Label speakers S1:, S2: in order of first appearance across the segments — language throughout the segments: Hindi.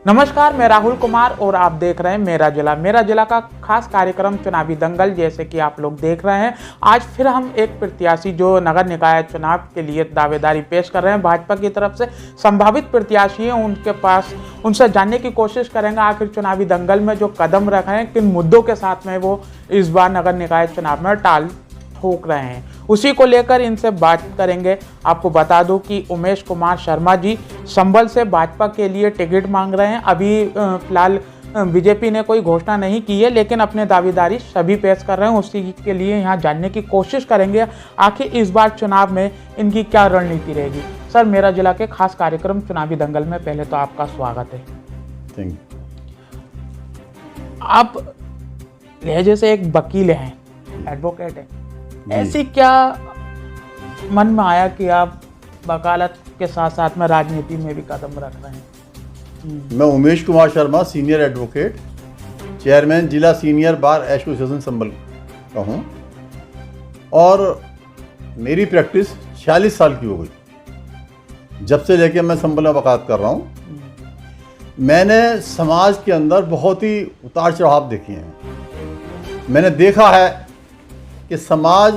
S1: नमस्कार, मैं राहुल कुमार और आप देख रहे हैं मेरा जिला का खास कार्यक्रम चुनावी दंगल। जैसे कि आप लोग देख रहे हैं, आज फिर हम एक प्रत्याशी जो नगर निकाय चुनाव के लिए दावेदारी पेश कर रहे हैं भाजपा की तरफ से, संभावित प्रत्याशी हैं, उनके पास उनसे जानने की कोशिश करेंगे आखिर चुनावी दंगल में जो कदम रखे हैं किन मुद्दों के साथ में वो इस बार नगर निकाय चुनाव में टाल ठोक रहे हैं, उसी को लेकर इनसे बात करेंगे। आपको बता दूं कि उमेश कुमार शर्मा जी संभल से भाजपा के लिए टिकट मांग रहे हैं। अभी फिलहाल बीजेपी ने कोई घोषणा नहीं की है, लेकिन अपने दावेदारी सभी पेश कर रहे हैं। उसी के लिए यहाँ जानने की कोशिश करेंगे आखिर इस बार चुनाव में इनकी क्या रणनीति रहेगी। सर, मेरा जिला के खास कार्यक्रम चुनावी दंगल में पहले तो आपका स्वागत है।
S2: Thank you.
S1: आप लहजे से एक वकील हैं, एडवोकेट हैं, ऐसी क्या मन में आया कि आप वकालत के साथ साथ में राजनीति में भी कदम रख रहे हैं?
S2: मैं Umesh Kumar Sharma, senior advocate, chairman जिला सीनियर बार एसोसिएशन संभल का हूँ और मेरी प्रैक्टिस 46 साल की हो गई। जब से लेकर मैं संभल में वकालत कर रहा हूँ, मैंने समाज के अंदर बहुत ही उतार चढ़ाव देखे हैं। मैंने देखा है कि समाज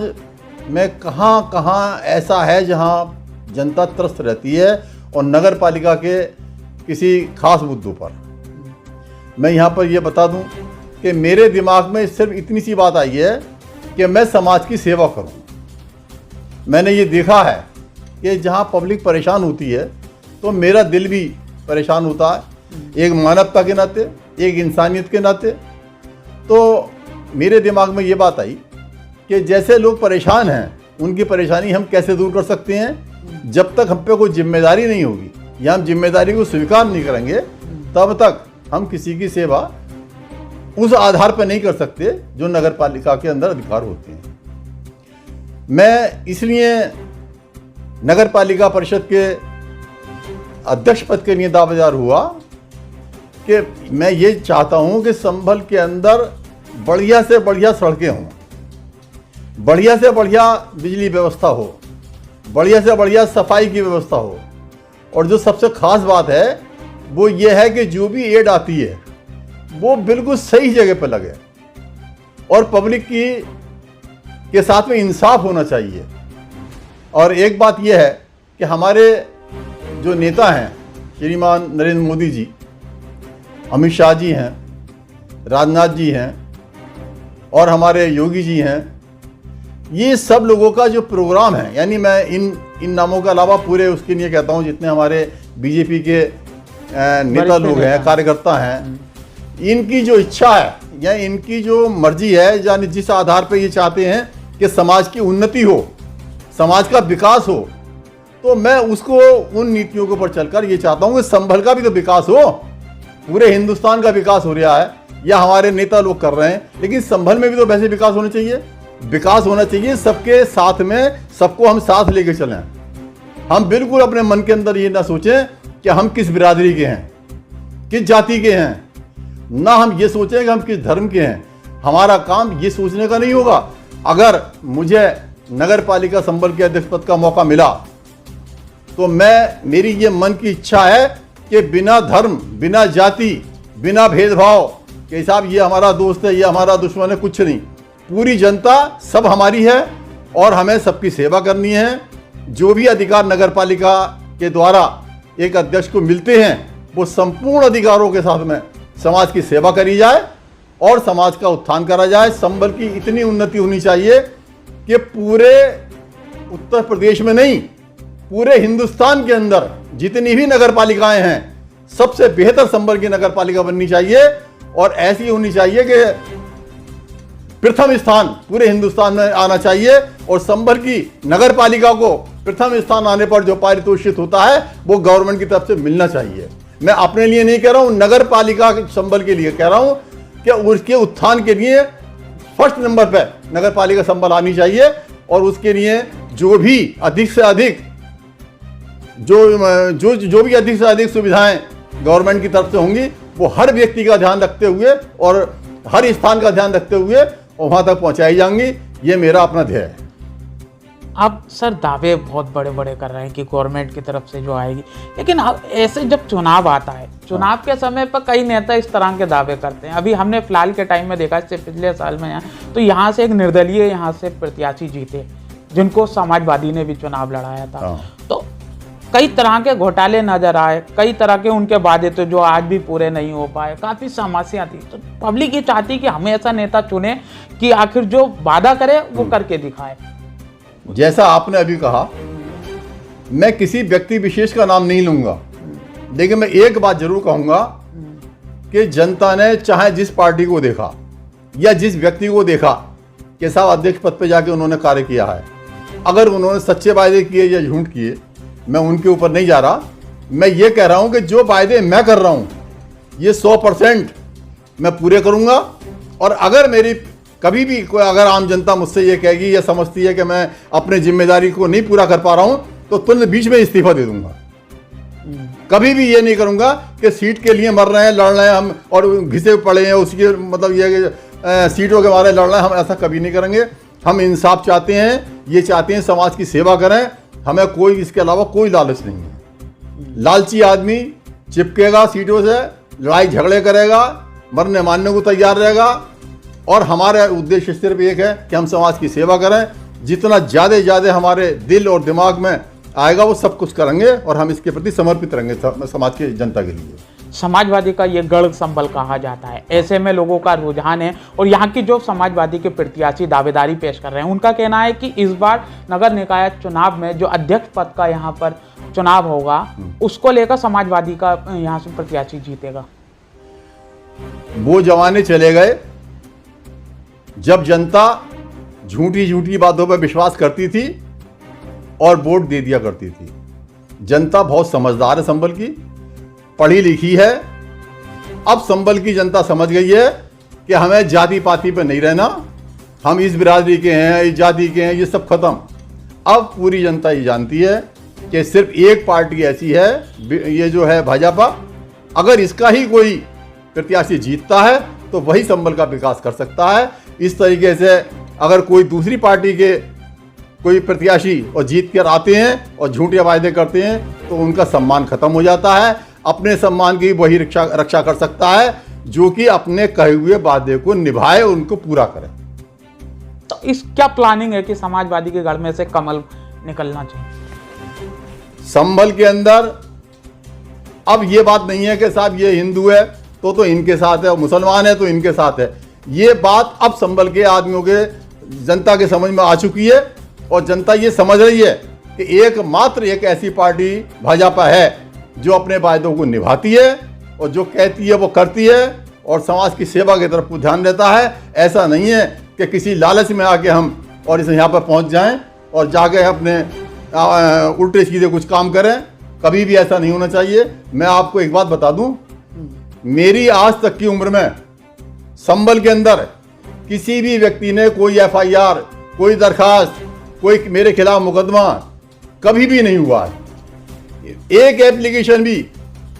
S2: में कहाँ कहाँ ऐसा है जहाँ जनता त्रस्त रहती है और नगर पालिका के किसी खास मुद्दों पर। मैं यहाँ पर ये बता दूँ कि मेरे दिमाग में सिर्फ इतनी सी बात आई है कि मैं समाज की सेवा करूँ। मैंने ये देखा है कि जहाँ पब्लिक परेशान होती है तो मेरा दिल भी परेशान होता है, एक मानवता के नाते, एक इंसानियत के नाते। तो मेरे दिमाग में ये बात आई कि जैसे लोग परेशान हैं, उनकी परेशानी हम कैसे दूर कर सकते हैं। जब तक हम पे कोई जिम्मेदारी नहीं होगी या हम जिम्मेदारी को स्वीकार नहीं करेंगे, तब तक हम किसी की सेवा उस आधार पर नहीं कर सकते जो नगर पालिका के अंदर अधिकार होते हैं। मैं इसलिए नगर पालिका परिषद के अध्यक्ष पद के लिए दावेदार हुआ कि मैं ये चाहता हूँ कि संभल के अंदर बढ़िया से बढ़िया सड़कें हों, बढ़िया से बढ़िया बिजली व्यवस्था हो, बढ़िया से बढ़िया सफाई की व्यवस्था हो, और जो सबसे खास बात है वो ये है कि जो भी एड आती है वो बिल्कुल सही जगह पर लगे और पब्लिक के साथ में इंसाफ होना चाहिए। और एक बात यह है कि हमारे जो नेता हैं, श्रीमान नरेंद्र मोदी जी, अमित शाह जी हैं, राजनाथ जी हैं और हमारे योगी जी हैं, ये सब लोगों का जो प्रोग्राम है, यानी मैं इन नामों के अलावा पूरे उसके लिए कहता हूँ जितने हमारे बीजेपी के नेता लोग हैं, कार्यकर्ता हैं, इनकी जो इच्छा है या इनकी जो मर्जी है, यानी जिस आधार पर ये चाहते हैं कि समाज की उन्नति हो, समाज का विकास हो, तो मैं उसको उन नीतियों के ऊपर चलकर ये चाहता हूँ कि संभल का भी तो विकास हो। पूरे हिंदुस्तान का विकास हो रहा है या हमारे नेता लोग कर रहे हैं, लेकिन संभल में भी तो वैसे विकास होना चाहिए। विकास होना चाहिए सबके साथ में, सबको हम साथ लेके चलें। हम बिल्कुल अपने मन के अंदर ये ना सोचें कि हम किस बिरादरी के हैं, किस जाति के हैं, ना हम ये सोचें कि हम किस धर्म के हैं। हमारा काम ये सोचने का नहीं होगा। अगर मुझे नगर पालिका संभल के अध्यक्ष पद का मौका मिला तो मेरी ये मन की इच्छा है कि बिना धर्म, बिना जाति, बिना भेदभाव के हिसाब ये हमारा दोस्त है, ये हमारा दुश्मन है, कुछ नहीं। पूरी जनता सब हमारी है और हमें सबकी सेवा करनी है। जो भी अधिकार नगर पालिका के द्वारा एक अध्यक्ष को मिलते हैं, वो संपूर्ण अधिकारों के साथ में समाज की सेवा करी जाए और समाज का उत्थान करा जाए। संभल की इतनी उन्नति होनी चाहिए कि पूरे उत्तर प्रदेश में नहीं, पूरे हिंदुस्तान के अंदर जितनी भी नगर पालिकाएं हैं, सबसे बेहतर संभल की नगर पालिका बननी चाहिए और ऐसी होनी चाहिए कि प्रथम स्थान पूरे हिंदुस्तान में आना चाहिए। और संभल की नगर पालिका को प्रथम स्थान आने पर जो पारितोषिक होता है वो गवर्नमेंट की तरफ से मिलना चाहिए। मैं अपने लिए नहीं कह रहा हूं, नगर पालिका संभल के लिए कह रहा हूं कि उसके उत्थान के लिए फर्स्ट नंबर पे नगर पालिका संभल आनी चाहिए। और उसके लिए जो भी अधिक से अधिक जो भी अधिक से अधिक सुविधाएं गवर्नमेंट की तरफ से होंगी, वो हर व्यक्ति का ध्यान रखते हुए और हर स्थान का ध्यान रखते हुए वहां तक पहुंचाई जाएंगी। ये मेरा अपना ध्येय है।
S1: अब सर दावे बहुत बड़े बड़े कर रहे हैं कि गवर्नमेंट की तरफ से जो आएगी, लेकिन अब ऐसे जब चुनाव आता है, चुनाव के समय पर कई नेता इस तरह के दावे करते हैं। अभी हमने फिलहाल के टाइम में देखा, इससे पिछले साल में यहाँ तो यहाँ से एक निर्दलीय यहाँ से प्रत्याशी जीते, जिनको समाजवादी ने भी चुनाव लड़ाया था। तो कई तरह के घोटाले नजर आए, कई तरह के उनके वादे तो जो आज भी पूरे नहीं हो पाए, काफ़ी समस्या थी। तो पब्लिक ये चाहती कि हमें ऐसा नेता चुने कि आखिर जो वादा करे वो करके दिखाए।
S2: जैसा आपने अभी कहा, मैं किसी व्यक्ति विशेष का नाम नहीं लूंगा, लेकिन मैं एक बात जरूर कहूंगा कि जनता ने चाहे जिस पार्टी को देखा या जिस व्यक्ति को देखा कि साहब अध्यक्ष पद पे जाके उन्होंने कार्य किया है, अगर उन्होंने सच्चे वायदे किए या झूठ किए, मैं उनके ऊपर नहीं जा रहा। मैं ये कह रहा हूं कि जो वायदे मैं कर रहा हूं ये 100% मैं पूरे करूंगा। और अगर मेरी कभी भी कोई अगर आम जनता मुझसे ये कहेगी या समझती है कि मैं अपने जिम्मेदारी को नहीं पूरा कर पा रहा हूं, तो तुरंत बीच में इस्तीफा दे दूंगा। कभी भी ये नहीं करूंगा कि सीट के लिए मर रहे हैं, लड़ रहे हैं हम और घिसे पड़े हैं, उसके मतलब ये कि सीटों के बारे लड़ रहे हैं, हम ऐसा कभी नहीं करेंगे। हम इंसाफ चाहते हैं, ये चाहते हैं समाज की सेवा करें, हमें कोई इसके अलावा कोई लालच नहीं है। लालची आदमी चिपकेगा सीटों से, लड़ाई झगड़े करेगा, मरने मारने को तैयार रहेगा। और हमारा उद्देश्य सिर्फ एक है कि हम समाज की सेवा करें। जितना ज़्यादा हमारे दिल और दिमाग में आएगा वो सब कुछ करेंगे और हम इसके प्रति समर्पित रहेंगे समाज की जनता के लिए।
S1: समाजवादी का ये गढ़ संबल कहा जाता है, ऐसे में लोगों का रुझान है। और यहाँ की जो समाजवादी के प्रत्याशी दावेदारी पेश कर रहे हैं, उनका कहना है कि इस बार नगर निकाय चुनाव में जो अध्यक्ष पद का यहाँ पर चुनाव होगा, उसको लेकर समाजवादी का यहाँ से प्रत्याशी जीतेगा।
S2: वो जमाने चले गए जब जनता झूठी बातों पर विश्वास करती थी और वोट दे दिया करती थी। जनता बहुत समझदार है, संभल की पढ़ी लिखी है। अब संभल की जनता समझ गई है कि हमें जाति पाति पे नहीं रहना, हम इस बिरादरी के हैं, इस जाति के हैं, ये सब खत्म। अब पूरी जनता ये जानती है कि सिर्फ एक पार्टी ऐसी है, ये जो है भाजपा, अगर इसका ही कोई प्रत्याशी जीतता है तो वही संभल का विकास कर सकता है। इस तरीके से अगर कोई दूसरी पार्टी के कोई प्रत्याशी और जीत कर आते हैं और झूठे वायदे करते हैं तो उनका सम्मान खत्म हो जाता है। अपने सम्मान की वही रक्षा कर सकता है जो कि अपने कहे हुए वादे को निभाए, उनको पूरा करे।
S1: तो इस क्या प्लानिंग है कि समाजवादी के गढ़ में से कमल निकलना चाहिए?
S2: संभल के अंदर अब ये बात नहीं है कि साहब ये हिंदू है तो इनके साथ है, मुसलमान है तो इनके साथ है। ये बात अब संभल के आदमियों के जनता के समझ में आ चुकी है और जनता ये समझ रही है कि एकमात्र एक ऐसी पार्टी भाजपा है जो अपने वायदों को निभाती है और जो कहती है वो करती है और समाज की सेवा की तरफ ध्यान देता है। ऐसा नहीं है कि किसी लालच में आके हम और इसे यहाँ पर पहुँच जाएं और जाके अपने उल्टे सीधे कुछ काम करें। कभी भी ऐसा नहीं होना चाहिए। मैं आपको एक बात बता दूं, मेरी आज तक की उम्र में संभल के अंदर किसी भी व्यक्ति ने कोई FIR, कोई दरखास्त, कोई मेरे खिलाफ मुकदमा कभी भी नहीं हुआ है। एक एप्लीकेशन भी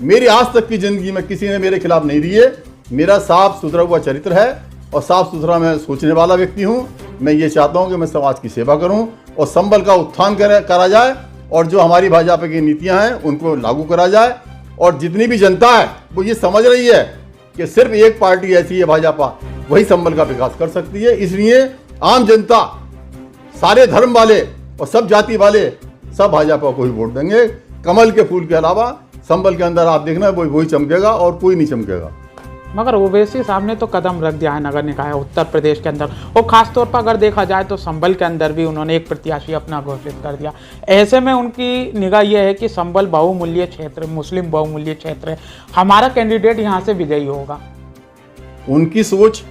S2: मेरी आज तक की जिंदगी में किसी ने मेरे खिलाफ नहीं दी है। मेरा साफ सुथरा हुआ चरित्र है और साफ सुथरा मैं सोचने वाला व्यक्ति हूं। मैं ये चाहता हूं कि मैं समाज की सेवा करूं और संभल का उत्थान करा जाए और जो हमारी भाजपा की नीतियां हैं उनको लागू करा जाए। और जितनी भी जनता है वो ये समझ रही है कि सिर्फ एक पार्टी ऐसी है भाजपा, वही संभल का विकास कर सकती है। इसलिए आम जनता, सारे धर्म वाले और सब जाति वाले सब भाजपा को ही वोट देंगे। कमल के फूल के अलावा संभल के अंदर आप देखना वही चमकेगा और कोई नहीं चमकेगा।
S1: मगर ओवैसी साहब ने तो कदम रख दिया है नगर निकाय उत्तर प्रदेश के अंदर, और खासतौर पर अगर देखा जाए तो संभल के अंदर भी उन्होंने एक प्रत्याशी अपना घोषित कर दिया। ऐसे में उनकी निगाह यह है कि संभल बहुमूल्य क्षेत्र, मुस्लिम बहुमूल्य क्षेत्र है, हमारा कैंडिडेट यहाँ से विजयी होगा।
S2: उनकी सोच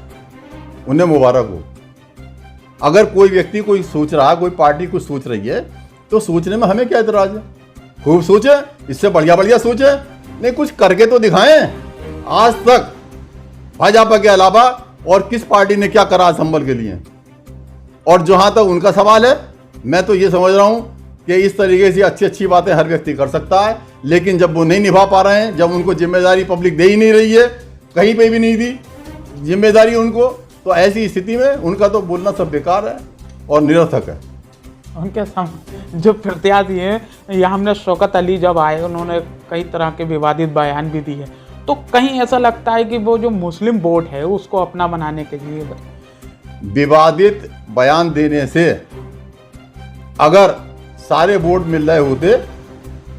S2: उन्हें मुबारक हो। अगर कोई व्यक्ति कोई सोच रहा है, कोई पार्टी कुछ सोच रही है तो सोचने में हमें क्या एतराज है। खूब सोचे, इससे बढ़िया सोचे, नहीं कुछ करके तो दिखाएं। आज तक भाजपा के अलावा और किस पार्टी ने क्या करा संभल के लिए? और जहां तक उनका सवाल है, मैं तो ये समझ रहा हूं कि इस तरीके से अच्छी बातें हर व्यक्ति कर सकता है, लेकिन जब वो नहीं निभा पा रहे हैं, जब उनको जिम्मेदारी पब्लिक दे ही नहीं रही है, कहीं पे भी नहीं दी जिम्मेदारी उनको, तो ऐसी स्थिति में उनका तो बोलना सब बेकार है और निरर्थक है।
S1: उनके जो प्रत्याशी हैं, या हमने शौकत अली जब आए उन्होंने कई तरह के विवादित बयान भी दिए, तो कहीं ऐसा लगता है कि वो जो मुस्लिम वोट है उसको अपना बनाने के लिए
S2: विवादित बयान देने से अगर सारे वोट मिल रहे होते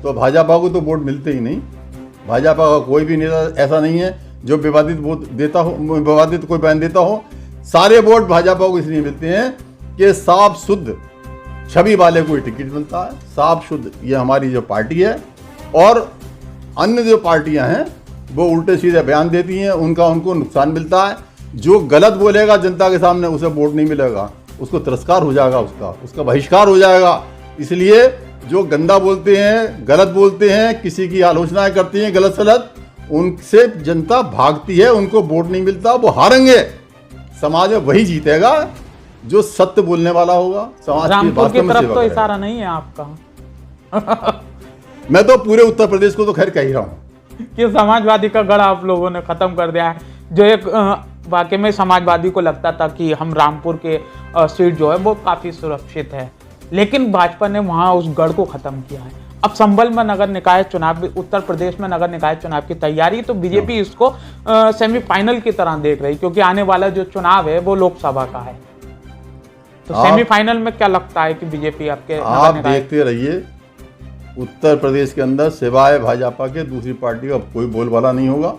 S2: तो भाजपा को तो वोट मिलते ही नहीं। भाजपा का कोई भी नेता ऐसा नहीं है जो विवादित वोट देता हो, विवादित कोई बयान देता हो। सारे वोट भाजपा को इसलिए मिलते हैं कि साफ शुद्ध छवि वाले को टिकट मिलता है, साफ शुद्ध ये हमारी जो पार्टी है। और अन्य जो पार्टियां हैं वो उल्टे सीधे बयान देती हैं, उनको नुकसान मिलता है। जो गलत बोलेगा जनता के सामने उसे वोट नहीं मिलेगा, उसको तिरस्कार हो जाएगा, उसका बहिष्कार हो जाएगा। इसलिए जो गंदा बोलते हैं, गलत बोलते हैं, किसी की आलोचनाएं करती हैं गलत सलत, उनसे जनता भागती है, उनको वोट नहीं मिलता, वो हारेंगे। समाज में वही जीतेगा जो सत्य बोलने वाला होगा, समाज की
S1: रामपुर की तरफ तो इशारा नहीं है आपका।
S2: मैं तो पूरे उत्तर प्रदेश को तो खैर कह ही रहा हूँ
S1: कि समाजवादी का गढ़ आप लोगों ने खत्म कर दिया है। जो एक वाकई में समाजवादी को लगता था कि हम रामपुर के सीट जो है वो काफी सुरक्षित है, लेकिन भाजपा ने वहां उस गढ़ को खत्म किया है। अब संभल में नगर निकाय चुनाव, उत्तर प्रदेश में नगर निकाय चुनाव की तैयारी, तो बीजेपी इसको सेमीफाइनल की तरह देख रही, क्योंकि आने वाला जो चुनाव है वो लोकसभा का है। तो सेमीफाइनल में क्या लगता है कि बीजेपी आपके
S2: आप देखते रहिए, उत्तर प्रदेश के अंदर सिवाय भाजपा के दूसरी पार्टी का कोई बोलबाला नहीं होगा।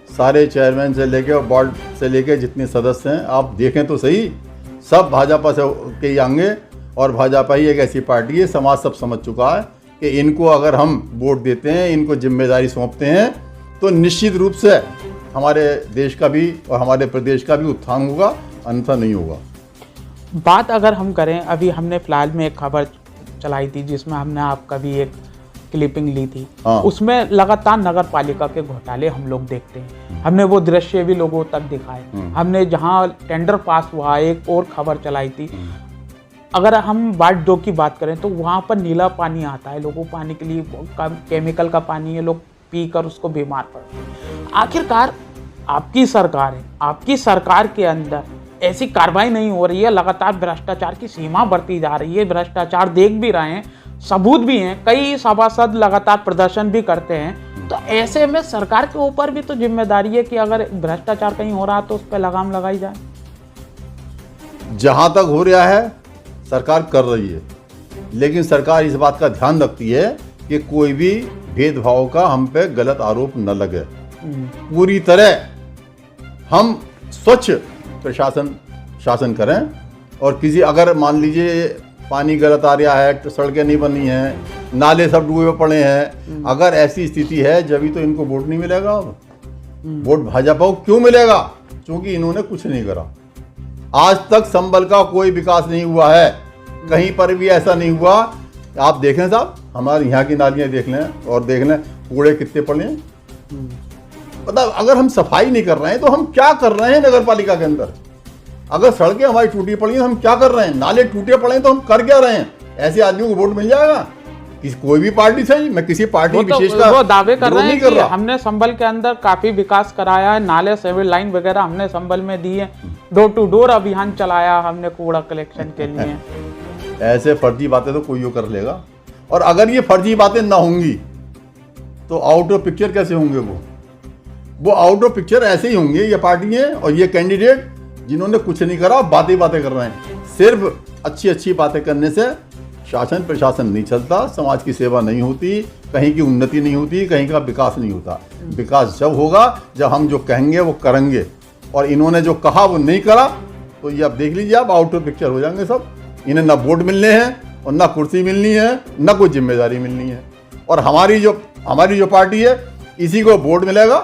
S2: सारे चेयरमैन से लेके और बोर्ड से लेके जितने सदस्य हैं आप देखें तो सही, सब भाजपा से के ही आएंगे। और भाजपा ही एक ऐसी पार्टी है, समाज सब समझ चुका है कि इनको अगर हम वोट देते हैं, इनको जिम्मेदारी सौंपते हैं, तो निश्चित रूप से हमारे देश का भी और हमारे प्रदेश का भी उत्थान होगा, अन्यथा नहीं होगा।
S1: बात अगर हम करें, अभी हमने फिलहाल में एक खबर चलाई थी जिसमें हमने आपका भी एक क्लिपिंग ली थी। उसमें लगातार नगर पालिका के घोटाले हम लोग देखते हैं। हमने वो दृश्य भी लोगों तक दिखाए। हमने जहां टेंडर पास हुआ, एक और खबर चलाई थी। अगर हम वार्ड 2 की बात करें तो वहां पर नीला पानी आता है, लोगों पानी के लिए केमिकल का पानी है, लोग पीकर उसको बीमार पड़ते हैं। आखिरकार आपकी सरकार है, आपकी सरकार के अंदर ऐसी कार्रवाई नहीं हो रही है, लगातार भ्रष्टाचार की सीमा बढ़ती जा रही है। भ्रष्टाचार देख भी रहे हैं, सबूत भी हैं, कई सभासद लगातार प्रदर्शन भी करते हैं। तो ऐसे में सरकार के ऊपर भी तो जिम्मेदारी है कि अगर भ्रष्टाचार कहीं हो रहा है तो उस पर लगाम लगाई जाए।
S2: जहां तक हो रहा है सरकार कर रही है, लेकिन सरकार इस बात का ध्यान रखती है कि कोई भी भेदभाव का हम पे गलत आरोप न लगे। पूरी तरह हम स्वच्छ प्रशासन शासन करें। और किसी अगर मान लीजिए पानी गलत आ रहा है, सड़कें नहीं बनी हैं, नाले सब डूबे पड़े हैं, अगर ऐसी स्थिति है जब तो इनको वोट नहीं मिलेगा। वोट भाजपा को क्यों मिलेगा? क्योंकि इन्होंने कुछ नहीं करा। आज तक संभल का कोई विकास नहीं हुआ है, कहीं पर भी ऐसा नहीं हुआ। आप देखें साहब, हमारे यहाँ की नालियाँ देख लें और देख लें कूड़े कितने पड़े हैं। मतलब अगर हम सफाई नहीं कर रहे हैं तो हम क्या कर रहे हैं नगर पालिका के अंदर? अगर सड़कें हमारी टूटी पड़ी हैं तो हम क्या कर रहे हैं? नाले टूटे पड़े हैं तो हम कर क्या रहे हैं? ऐसे आदमियों को वोट मिल जाएगा? कोई भी पार्टी से, मैं किसी पार्टी विशेष का
S1: वो दावे कर रहे हैं कि हमने संभल के अंदर काफी विकास कराया है, नाले सिविल लाइन वगैरह हमने संभल में दी है, डोर टू डोर अभियान चलाया हमने कूड़ा कलेक्शन के लिए।
S2: ऐसे फर्जी बातें तो कोई कर लेगा। और अगर ये फर्जी बातें ना होंगी तो आउट ऑफ पिक्चर कैसे होंगे? वो आउट ऑफ पिक्चर ऐसे ही होंगे ये पार्टियां और ये कैंडिडेट जिन्होंने कुछ नहीं करा, बातें कर रहे हैं। सिर्फ अच्छी अच्छी बातें करने से शासन प्रशासन नहीं चलता, समाज की सेवा नहीं होती, कहीं की उन्नति नहीं होती, कहीं का विकास नहीं होता। विकास जब होगा जब हम जो कहेंगे वो करेंगे। और इन्होंने जो कहा वो नहीं करा, तो ये आप देख लीजिए, आप आउट ऑफ पिक्चर हो जाएंगे सब। इन्हें ना वोट मिलने हैं और ना कुर्सी मिलनी है, ना कोई जिम्मेदारी मिलनी है। और हमारी जो पार्टी है, इसी को वोट मिलेगा,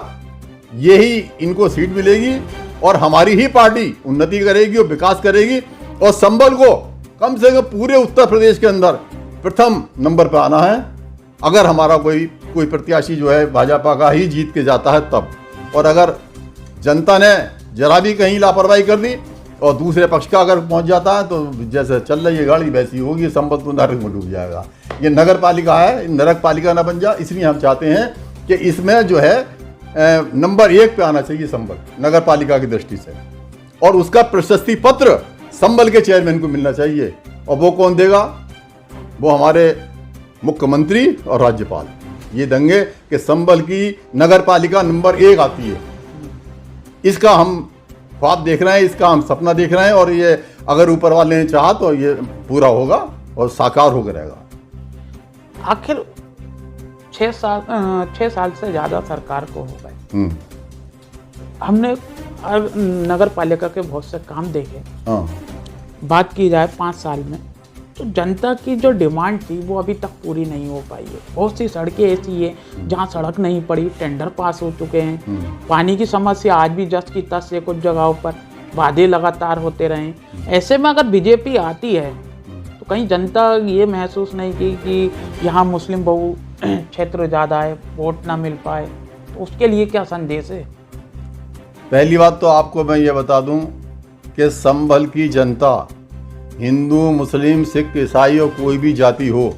S2: यही इनको सीट मिलेगी और हमारी ही पार्टी उन्नति करेगी और विकास करेगी। और संभल को कम से कम पूरे उत्तर प्रदेश के अंदर प्रथम नंबर पर आना है। अगर हमारा कोई प्रत्याशी जो है भाजपा का ही जीत के जाता है तब। और अगर जनता ने जरा भी कहीं लापरवाही कर दी और दूसरे पक्ष का अगर पहुंच जाता है तो जैसे चल रही है गाड़ी वैसी होगी, संभल तो नरक में डूब जाएगा। ये नगर पालिका है, नरक पालिका ना बन जाए, इसलिए हम चाहते हैं कि इसमें जो है नंबर 1 पे आना चाहिए संभल, नगर पालिका की दृष्टि से। और उसका प्रशस्ति पत्र संभल के चेयरमैन को मिलना चाहिए और वो कौन देगा? वो हमारे मुख्यमंत्री और राज्यपाल। ये देंगे कि संभल की नगर पालिका नंबर 1 आती है। इसका हम ख्वाब देख रहे हैं, इसका हम सपना देख रहे हैं, और ये अगर ऊपर वाले ने चाहा तो ये पूरा होगा और साकार होकर रहेगा।
S1: आखिर 6 साल से ज़्यादा सरकार को हो गए। हमने नगर पालिका के बहुत से काम देखे। बात की जाए 5 साल में, तो जनता की जो डिमांड थी वो अभी तक पूरी नहीं हो पाई है। बहुत सी सड़कें ऐसी है जहाँ सड़क नहीं पड़ी, टेंडर पास हो चुके हैं। पानी की समस्या आज भी जस की तस है, कुछ जगहों पर वादे लगातार होते रहे। ऐसे में अगर बीजेपी आती है तो कहीं जनता ये महसूस नहीं की कि यहाँ मुस्लिम बहु क्षेत्र ज़्यादा है, वोट ना मिल पाए, तो उसके लिए क्या संदेश है?
S2: पहली बात तो आपको मैं ये बता दूं कि संभल की जनता, हिंदू, मुस्लिम, सिख, ईसाई और कोई भी जाति हो,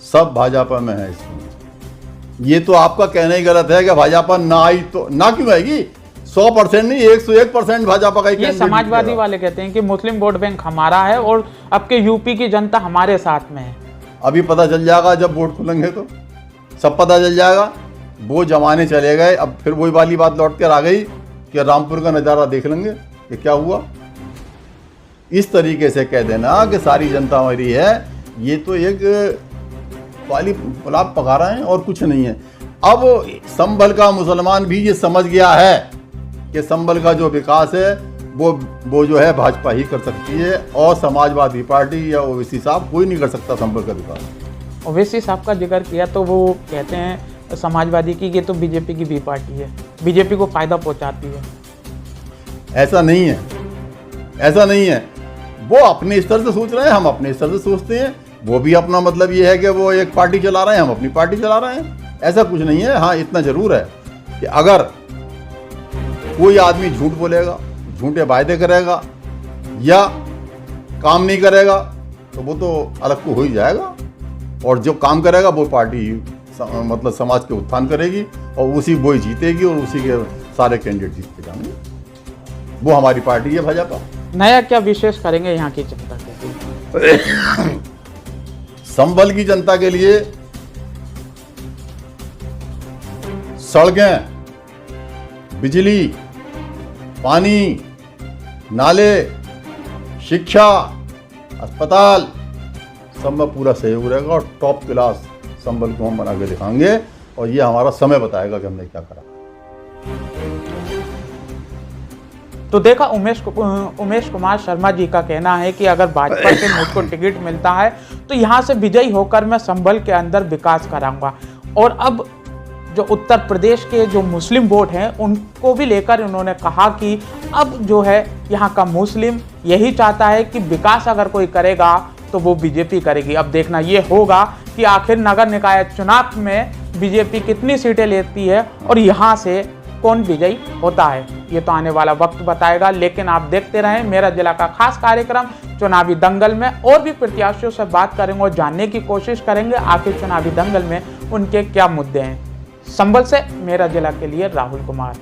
S2: सब भाजपा में है। इसमें ये तो आपका कहना ही गलत है कि भाजपा ना आई तो ना क्यों आएगी। 100% नहीं, 101% भाजपा का ही।
S1: ये समाजवादी वाले कहते हैं कि मुस्लिम वोट बैंक हमारा है और अब के यूपी की जनता हमारे साथ में है।
S2: अभी पता चल जाएगा, जब वोट खुलेंगे तो सब पता चल जाएगा। वो जमाने चले गए, अब फिर वही वाली बात लौट कर आ गई कि रामपुर का नज़ारा देख लेंगे कि क्या हुआ। इस तरीके से कह देना कि सारी जनता हमारी है, ये तो एक वाली पुलाव पका रहे हैं और कुछ नहीं है। अब संभल का मुसलमान भी ये समझ गया है कि संभल का जो विकास है वो जो है भाजपा ही कर सकती है, और समाजवादी पार्टी या ओवैसी साहब कोई नहीं कर सकता संभल का विकास।
S1: ओवैसी साहब का जिक्र किया तो वो कहते हैं समाजवादी की, ये तो बीजेपी की भी पार्टी है, बीजेपी को फायदा पहुंचाती है।
S2: ऐसा नहीं है, ऐसा नहीं है। वो अपने स्तर से सोच रहे हैं, हम अपने स्तर से सोचते हैं। वो भी अपना मतलब ये है कि वो एक पार्टी चला रहे हैं, हम अपनी पार्टी चला रहे हैं। ऐसा कुछ नहीं है। हाँ, इतना जरूर है कि अगर कोई आदमी झूठ बोलेगा, झूठे वायदे करेगा या काम नहीं करेगा, तो वो तो अलग को हो ही जाएगा। और जो काम करेगा वो पार्टी मतलब समाज के उत्थान करेगी, और उसी वो ही जीतेगी, और उसी के सारे कैंडिडेट जीत के जाएंगे। वो हमारी पार्टी है भाजपा।
S1: नया क्या विशेष करेंगे यहाँ की जनता के लिए?
S2: संभल की जनता के लिए सड़कें, बिजली, पानी, नाले, शिक्षा, अस्पताल, सब में पूरा सहयोग रहेगा, और टॉप क्लास संभल को हम बना के दिखाएंगे, और ये हमारा समय बताएगा कि हमने क्या करा।
S1: तो देखा, उमेश कुमार शर्मा जी का कहना है कि अगर भाजपा से मुझको टिकट मिलता है तो यहाँ से विजयी होकर मैं संभल के अंदर विकास कराऊंगा। और अब जो उत्तर प्रदेश के जो मुस्लिम वोट हैं उनको भी लेकर उन्होंने कहा कि अब जो है यहाँ का मुस्लिम यही चाहता है कि विकास अगर कोई करेगा तो वो बीजेपी करेगी। अब देखना ये होगा कि आखिर नगर निकाय चुनाव में बीजेपी कितनी सीटें लेती है और यहाँ से कौन विजयी होता है, ये तो आने वाला वक्त बताएगा। लेकिन आप देखते रहें मेरा जिला का खास कार्यक्रम चुनावी दंगल में। और भी प्रत्याशियों से बात करेंगे और जानने की कोशिश करेंगे आखिर चुनावी दंगल में उनके क्या मुद्दे हैं। संभल से मेरा जिला के लिए राहुल कुमार।